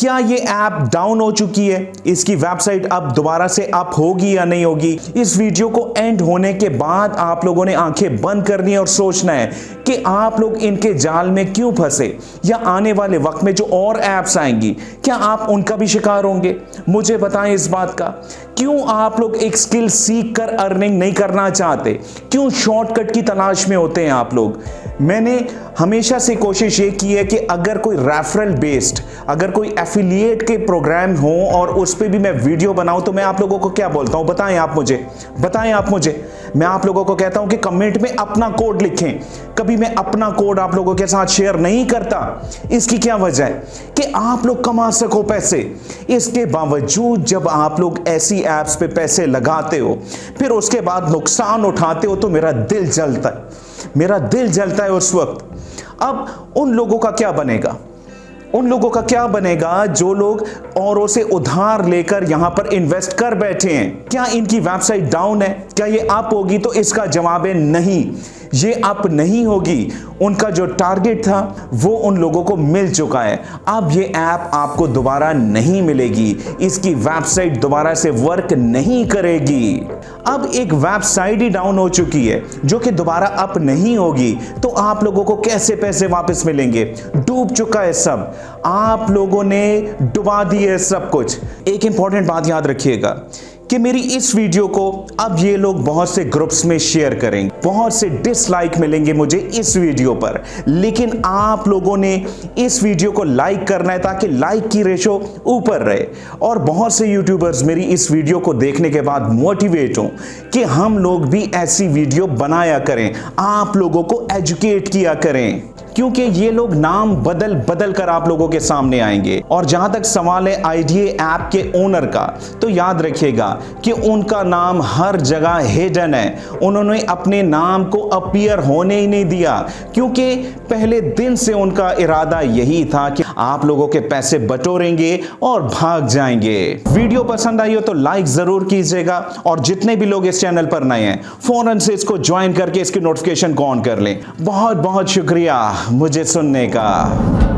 क्या ये app down हो चुकी है? इसकी वेबसाइट अब दोबारा से अप होगी या नहीं होगी? इस वीडियो को एंड होने के बाद आप लोगों ने आंखें बंद करनी है और सोचना है कि आप लोग इनके जाल में क्यों फंसे, या आने वाले वक्त में जो और ऐप्स आएंगी क्या आप उनका भी शिकार होंगे? मुझे बताएं इस बात का। क्यों आप लोग एक स्किल सीख कर अर्निंग नहीं करना चाहते? क्यों शॉर्टकट की तलाश में होते हैं आप लोग? मैंने हमेशा से कोशिश ये की है कि अगर कोई रेफरल बेस्ड, अगर कोई एफिलिएट के प्रोग्राम हो और उस पर भी मैं वीडियो बनाऊं तो मैं आप लोगों को क्या बोलता हूं? बताएं आप मुझे। मैं आप लोगों को कहता हूं कि कमेंट में अपना कोड लिखें। कभी मैं अपना कोड आप लोगों के साथ शेयर नहीं करता। इसकी क्या वजह है? कि आप लोग कमा सको पैसे। इसके बावजूद जब आप लोग ऐसी एप्स पे पैसे लगाते हो फिर उसके बाद नुकसान उठाते हो तो मेरा दिल जलता है उस वक्त। अब उन लोगों का क्या बनेगा जो लोग औरों से उधार लेकर यहां पर इन्वेस्ट कर बैठे हैं? क्या इनकी वेबसाइट डाउन है? क्या ये अप होगी? तो इसका जवाब है नहीं, ये अप नहीं होगी। उनका जो टारगेट था वो उन लोगों को मिल चुका है। अब ये ऐप आपको दोबारा नहीं मिलेगी, इसकी वेबसाइट दोबारा से वर्क नहीं करेगी। अब एक वेबसाइट ही डाउन हो चुकी है जो कि दोबारा अप नहीं होगी, तो आप लोगों को कैसे पैसे वापस मिलेंगे? डूब चुका है सब, आप लोगों ने डुबा दी है सब कुछ। एक इंपॉर्टेंट बात याद रखिएगा कि मेरी इस वीडियो को अब ये लोग बहुत से ग्रुप्स में शेयर करेंगे, बहुत से डिसलाइक मिलेंगे मुझे इस वीडियो पर, लेकिन आप लोगों ने इस वीडियो को लाइक करना है ताकि लाइक की रेशो ऊपर रहे और बहुत से यूट्यूबर्स मेरी इस वीडियो को देखने के बाद मोटिवेट हों कि हम लोग भी ऐसी वीडियो बनाया करें, आप लोगों को एजुकेट किया करें, क्योंकि ये लोग नाम बदल कर आप लोगों के सामने आएंगे। और जहां तक सवाल है आईडीए ऐप के ओनर का, तो याद रखिएगा कि उनका नाम हर जगह हिडन है। उन्होंने अपने नाम को अपीयर होने ही नहीं दिया, क्योंकि पहले दिन से उनका इरादा यही था कि आप लोगों के पैसे बटोरेंगे और भाग जाएंगे। वीडियो पसंद आई हो तो लाइक जरूर कीजिएगा, और जितने भी लोग इस चैनल पर नए हैं फौरन से इसको ज्वाइन करके इसकी नोटिफिकेशन को ऑन कर लें। बहुत बहुत शुक्रिया मुझे सुनने का।